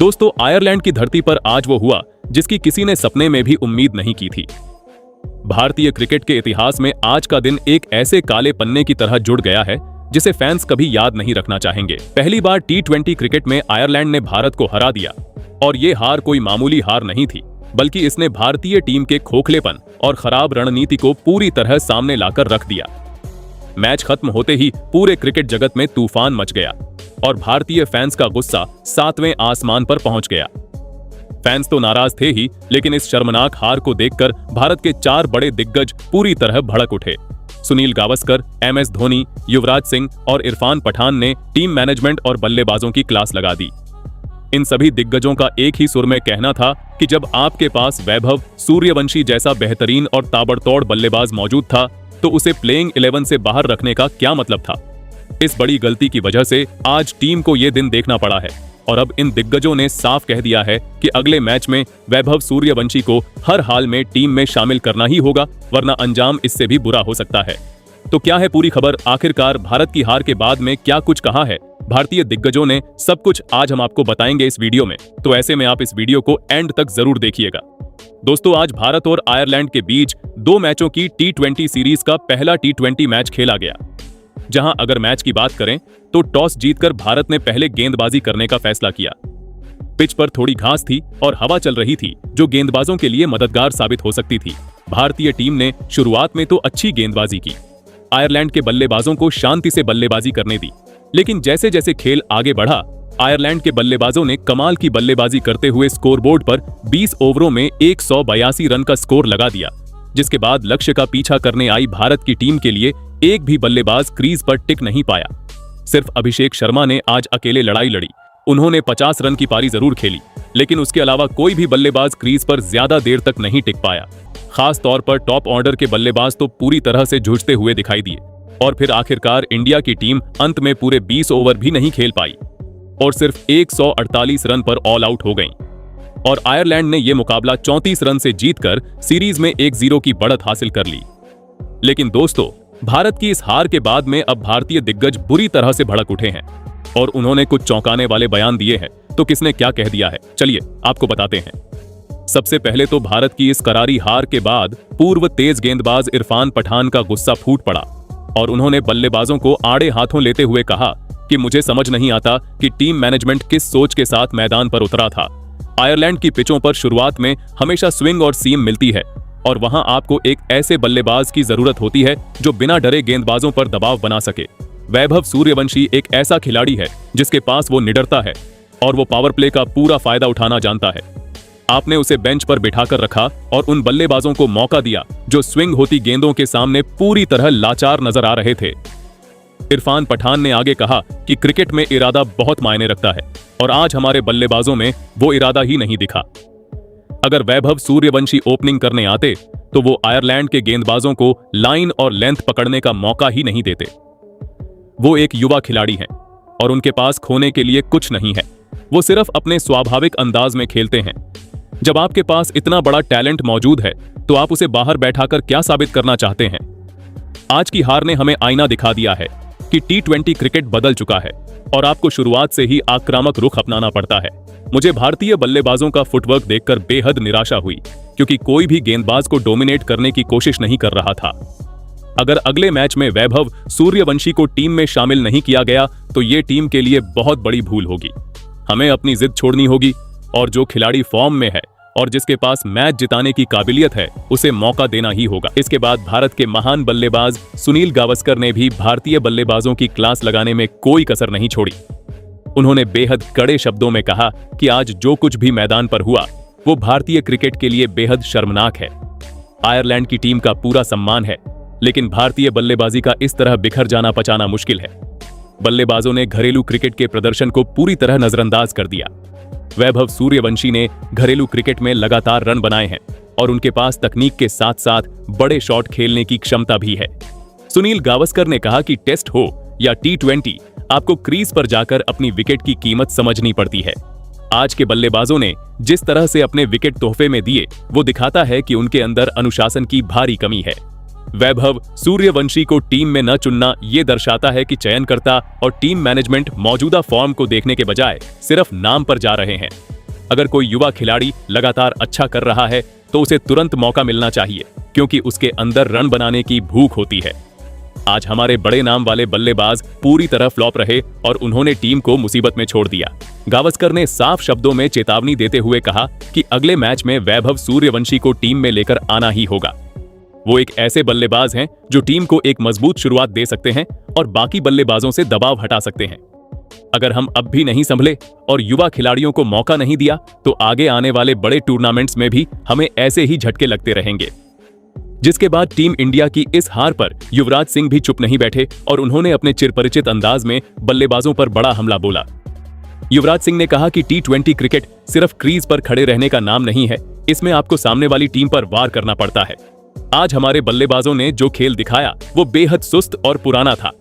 दोस्तों, आयरलैंड की धरती पर आज वो हुआ जिसकी किसी ने सपने में भी उम्मीद नहीं की थी। भारतीय क्रिकेट के इतिहास में आज का दिन एक ऐसे काले पन्ने की तरह जुड़ गया है जिसे फैंस कभी याद नहीं रखना चाहेंगे। पहली बार टी20 क्रिकेट में आयरलैंड ने भारत को हरा दिया और ये हार कोई मामूली हार नहीं थी, बल्कि इसने भारतीय टीम के खोखलेपन और खराब रणनीति को पूरी तरह सामने लाकर रख दिया। मैच खत्म होते ही पूरे क्रिकेट जगत में तूफान मच गया और भारतीय फैंस का गुस्सा 7वें आसमान पर पहुंच गया। फैंस तो नाराज थे ही, लेकिन इस शर्मनाक हार को देखकर भारत के 4 बड़े दिग्गज पूरी तरह भड़क उठे। सुनील गावस्कर, MS धोनी, युवराज सिंह और इरफान पठान ने टीम मैनेजमेंट और बल्लेबाजों की क्लास लगा दी। इन सभी दिग्गजों का एक ही सुर में कहना था कि जब आपके पास वैभव सूर्यवंशी जैसा बेहतरीन और ताबड़तोड़ बल्लेबाज मौजूद था तो उसे प्लेइंग 11 से बाहर रखने का क्या मतलब था। इस बड़ी गलती की वजह से आज टीम को यह दिन देखना पड़ा है और अब इन दिग्गजों ने साफ कह दिया है कि अगले मैच में वैभव सूर्यवंशी को हर हाल में टीम में शामिल करना ही होगा, वरना अंजाम इससे भी बुरा हो सकता है। तो क्या है पूरी खबर? आखिरकार भारत की हार के बाद में क्या कुछ कहा है भारतीय दिग्गजों ने? सब कुछ आज हम आपको बताएंगे इस वीडियो में, तो ऐसे में आप इस वीडियो को एंड तक जरूर देखिएगा। दोस्तों, आज भारत और आयरलैंड के बीच 2 मैचों की टी20 सीरीज का पहला टी20 मैच खेला गया, जहां अगर मैच की बात करें तो टॉस जीतकर भारत ने पहले गेंदबाजी करने का फैसला किया। पिच पर थोड़ी घास थी और हवा चल रही थी, जो गेंदबाजों के लिए मददगार साबित हो सकती थी। भारतीय टीम ने शुरुआत में तो अच्छी गेंदबाजी की, आयरलैंड के बल्लेबाजों को शांति से बल्लेबाजी करने दी, लेकिन जैसे जैसे खेल आगे बढ़ा, आयरलैंड के बल्लेबाजों ने कमाल की बल्लेबाजी करते हुए स्कोरबोर्ड पर 20 ओवरों में 182 रन का स्कोर लगा दिया, जिसके बाद लक्ष्य का पीछा करने आई भारत की टीम के लिए एक भी बल्लेबाज क्रीज पर टिक नहीं पाया। सिर्फ अभिषेक शर्मा ने आज अकेले लड़ाई लड़ी। उन्होंने 50 रन की पारी जरूर खेली, लेकिन उसके अलावा कोई भी बल्लेबाज क्रीज पर ज्यादा देर तक नहीं टिक पाया। खास तौर पर टॉप ऑर्डर के बल्लेबाज तो पूरी तरह से जूझते हुए दिखाई दिए और फिर आखिरकार इंडिया की टीम अंत में पूरे 20 ओवर भी नहीं खेल पाई और सिर्फ 148 रन पर ऑल आउट हो गई और आयरलैंड ने यह मुकाबला 34 रन से जीतकर सीरीज में 1-0 की बढ़त हासिल कर ली। लेकिन दोस्तों, भारत की इस हार के बाद में अब भारतीय दिग्गज बुरी तरह से भड़क उठे हैं और उन्होंने कुछ चौंकाने वाले बयान दिए हैं। तो किसने क्या कह दिया है, चलिए आपको बताते हैं। सबसे पहले तो भारत की इस करारी हार के बाद पूर्व तेज गेंदबाज इरफान पठान का गुस्सा फूट पड़ा और उन्होंने बल्लेबाजों को आड़े हाथों लेते हुए कहा कि मुझे समझ नहीं आता कि टीम मैनेजमेंट किस सोच के साथ मैदान पर उतरा था। आयरलैंड की पिचों पर शुरुआत में हमेशा स्विंग और सीम मिलती है और वहां आपको एक ऐसे बल्लेबाज की जरूरत होती है जो बिना डरे गेंदबाजों पर दबाव बना सके। वैभव सूर्यवंशी एक ऐसा खिलाड़ी है जिसके पास वो निडरता है और वो पावर प्ले का पूरा फायदा उठाना जानता है। आपने उसे बेंच पर बिठाकर रखा और उन बल्लेबाजों को मौका दिया जो स्विंग होती गेंदों के सामने पूरी तरह लाचार नजर आ रहे थे। इरफान पठान ने आगे कहा कि क्रिकेट में इरादा बहुत मायने रखता है और आज हमारे बल्लेबाजों में वो इरादा ही नहीं दिखा। अगर वैभव सूर्यवंशी ओपनिंग करने आते तो वो आयरलैंड के गेंदबाजों को लाइन और लेंथ पकड़ने का मौका ही नहीं देते। वो एक युवा खिलाड़ी हैं और उनके पास खोने के लिए कुछ नहीं है। वो सिर्फ अपने स्वाभाविक अंदाज में खेलते हैं। जब आपके पास इतना बड़ा टैलेंट मौजूद है तो आप उसे बाहर बैठाकर क्या साबित करना चाहते हैं? आज की हार ने हमें आईना दिखा दिया है कि टी20 क्रिकेट बदल चुका है और आपको शुरुआत से ही आक्रामक रुख अपनाना पड़ता है। मुझे भारतीय बल्लेबाजों का फुटवर्क देखकर बेहद निराशा हुई, क्योंकि कोई भी गेंदबाज को डोमिनेट करने की कोशिश नहीं कर रहा था। अगर अगले मैच में वैभव सूर्यवंशी को टीम में शामिल नहीं किया गया तो ये टीम के लिए बहुत बड़ी भूल होगी। हमें अपनी जिद छोड़नी होगी और जो खिलाड़ी फॉर्म में है और जिसके पास मैच जिताने की काबिलियत है उसे मौका देना ही होगा। इसके बाद भारत के महान बल्लेबाज सुनील गावस्कर ने भी भारतीय बल्लेबाजों की क्लास लगाने में कोई कसर नहीं छोड़ी। उन्होंने बेहद कड़े शब्दों में कहा कि आज जो कुछ भी मैदान पर हुआ वो भारतीय क्रिकेट के लिए बेहद शर्मनाक है। आयरलैंड की टीम का पूरा सम्मान है, लेकिन भारतीय बल्लेबाजी का इस तरह बिखर जाना पचाना मुश्किल है। बल्लेबाजों ने घरेलू क्रिकेट के प्रदर्शन को पूरी तरह नजरअंदाज कर दिया। वैभव सूर्यवंशी ने घरेलू क्रिकेट में लगातार रन बनाए हैं और उनके पास तकनीक के साथ साथ बड़े शॉट खेलने की क्षमता भी है। सुनील गावस्कर ने कहा कि टेस्ट हो या टी20, आपको क्रीज पर जाकर अपनी विकेट की कीमत समझनी पड़ती है। आज के बल्लेबाजों ने जिस तरह से अपने विकेट तोहफे में दिए वो दिखाता है कि उनके अंदर अनुशासन की भारी कमी है। वैभव सूर्यवंशी को टीम में न चुनना ये दर्शाता है कि चयनकर्ता और टीम मैनेजमेंट मौजूदा फॉर्म को देखने के बजाय सिर्फ नाम पर जा रहे हैं। अगर कोई युवा खिलाड़ी लगातार अच्छा कर रहा है तो उसे तुरंत मौका मिलना चाहिए, क्योंकि उसके अंदर रन बनाने की भूख होती है। आज हमारे बड़े नाम वाले बल्लेबाज पूरी तरह फ्लॉप रहे और उन्होंने टीम को मुसीबत में छोड़ दिया। गावस्कर ने साफ शब्दों में चेतावनी देते हुए कहा कि अगले मैच में वैभव सूर्यवंशी को टीम में लेकर आना ही होगा। वो एक ऐसे बल्लेबाज हैं जो टीम को एक मजबूत शुरुआत दे सकते हैं और बाकी बल्लेबाजों से दबाव हटा सकते हैं। अगर हम अब भी नहीं संभले और युवा खिलाड़ियों को मौका नहीं दिया तो आगे आने वाले बड़े टूर्नामेंट्स में भी हमें ऐसे ही झटके लगते रहेंगे। जिसके बाद टीम इंडिया की इस हार पर युवराज सिंह भी चुप नहीं बैठे और उन्होंने अपने चिरपरिचित अंदाज में बल्लेबाजों पर बड़ा हमला बोला। युवराज सिंह ने कहा कि T20 क्रिकेट सिर्फ क्रीज पर खड़े रहने का नाम नहीं है, इसमें आपको सामने वाली टीम पर वार करना पड़ता है। आज हमारे बल्लेबाजों ने जो खेल दिखाया वो बेहद सुस्त और पुराना था।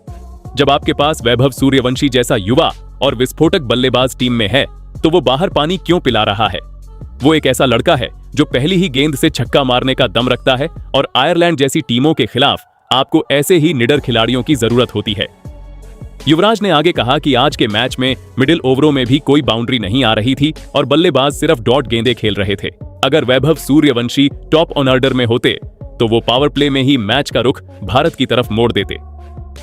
जब आपके पास वैभव सूर्यवंशी जैसा युवा और विस्फोटक बल्लेबाज टीम में है तो वो बाहर पानी क्यों पिला रहा है? वो एक ऐसा लड़का है जो पहली ही गेंद से छक्का मारने का दम रखता है और आयरलैंड जैसी टीमों के खिलाफ आपको ऐसे ही निडर खिलाड़ियों की जरूरत होती है। युवराज ने आगे कहा कि आज के मैच में मिडिल ओवरों में भी कोई बाउंड्री नहीं आ रही थी और बल्लेबाज सिर्फ डॉट गेंदें खेल रहे थे। अगर वैभव सूर्यवंशी टॉप ऑर्डर में होते तो वो पावर प्ले में ही मैच का रुख भारत की तरफ मोड़ देते।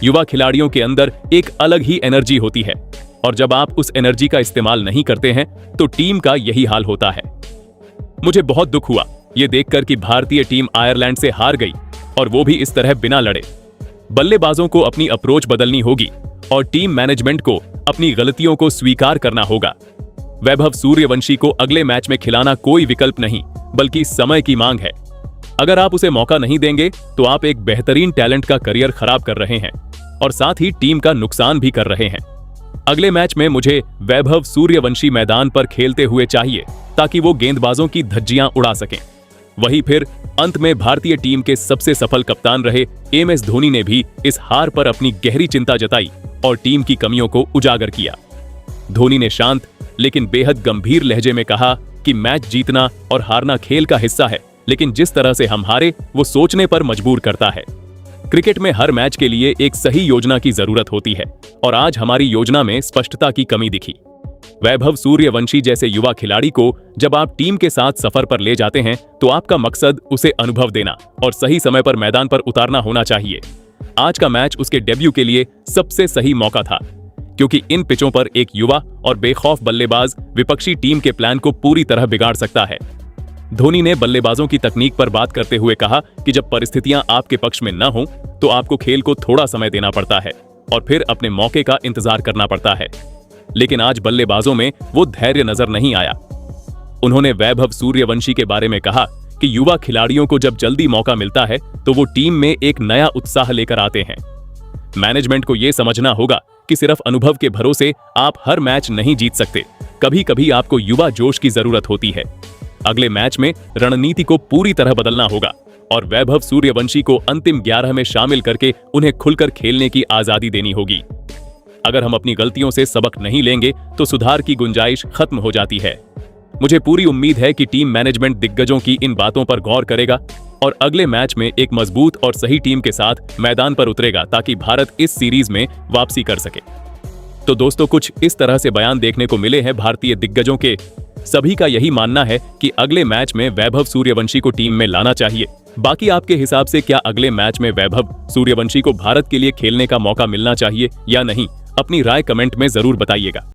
युवा खिलाड़ियों के अंदर एक अलग ही एनर्जी होती है और जब आप उस एनर्जी का इस्तेमाल नहीं करते हैं तो टीम का यही हाल होता है। मुझे बहुत दुख हुआ ये देखकर कि भारतीय टीम आयरलैंड से हार गई और वो भी इस तरह बिना लड़े। बल्लेबाजों को अपनी अप्रोच बदलनी होगी और टीम मैनेजमेंट को अपनी गलतियों को स्वीकार करना होगा। वैभव सूर्यवंशी को अगले मैच में खिलाना कोई विकल्प नहीं बल्कि समय की मांग है। अगर आप उसे मौका नहीं देंगे तो आप एक बेहतरीन टैलेंट का करियर खराब कर रहे हैं और साथ ही टीम का नुकसान भी कर रहे हैं। अगले मैच में मुझे वैभव सूर्यवंशी मैदान पर खेलते हुए चाहिए ताकि वो गेंदबाजों की धज्जियां उड़ा सकें। वहीं फिर अंत में भारतीय टीम के सबसे सफल कप्तान रहे MS धोनी ने भी इस हार पर अपनी गहरी चिंता जताई और टीम की कमियों को उजागर किया। धोनी ने शांत लेकिन बेहद गंभीर लहजे में कहा कि मैच जीतना और हारना खेल का हिस्सा है, लेकिन जिस तरह से हम हारे वो सोचने पर मजबूर करता है। क्रिकेट में हर मैच के लिए एक सही योजना की जरूरत होती है और आज हमारी योजना में स्पष्टता की कमी दिखी। वैभव सूर्यवंशी जैसे युवा खिलाड़ी को जब आप टीम के साथ सफर पर ले जाते हैं तो आपका मकसद उसे अनुभव देना और सही समय पर मैदान पर उतारना होना चाहिए। आज का मैच उसके डेब्यू के लिए सबसे सही मौका था, क्योंकि इन पिचों पर एक युवा और बेखौफ बल्लेबाज विपक्षी टीम के प्लान को पूरी तरह बिगाड़ सकता है। धोनी ने बल्लेबाजों की तकनीक पर बात करते हुए कहा कि जब परिस्थितियां आपके पक्ष में न हों तो आपको खेल को थोड़ा समय देना पड़ता है और फिर अपने मौके का इंतजार करना पड़ता है। लेकिन आज बल्लेबाजों में वो धैर्य नजर नहीं आया। उन्होंने वैभव सूर्यवंशी के बारे में कहा कि युवा खिलाड़ियों को जब जल्दी मौका मिलता है तो वो टीम में एक नया उत्साह लेकर आते हैं। मैनेजमेंट को यह समझना होगा कि सिर्फ अनुभव के भरोसे आप हर मैच नहीं जीत सकते। कभी कभी आपको युवा जोश की जरूरत होती है। अगले मैच में रणनीति को पूरी तरह बदलना होगा और वैभव सूर्यवंशी को अंतिम 11 में शामिल करके उन्हें खुलकर खेलने की आजादी देनी होगी। अगर हम अपनी गलतियों से सबक नहीं लेंगे तो सुधार की गुंजाइश खत्म हो जाती है। मुझे पूरी उम्मीद है कि टीम मैनेजमेंट दिग्गजों की इन बातों पर गौर करेगा और अगले मैच में एक मजबूत और सही टीम के साथ मैदान पर उतरेगा ताकि भारत इस सीरीज में वापसी कर सके। तो दोस्तों, कुछ इस तरह से बयान देखने को मिले हैं भारतीय दिग्गजों के। सभी का यही मानना है कि अगले मैच में वैभव सूर्यवंशी को टीम में लाना चाहिए। बाकी आपके हिसाब से क्या अगले मैच में वैभव सूर्यवंशी को भारत के लिए खेलने का मौका मिलना चाहिए या नहीं? अपनी राय कमेंट में जरूर बताइएगा।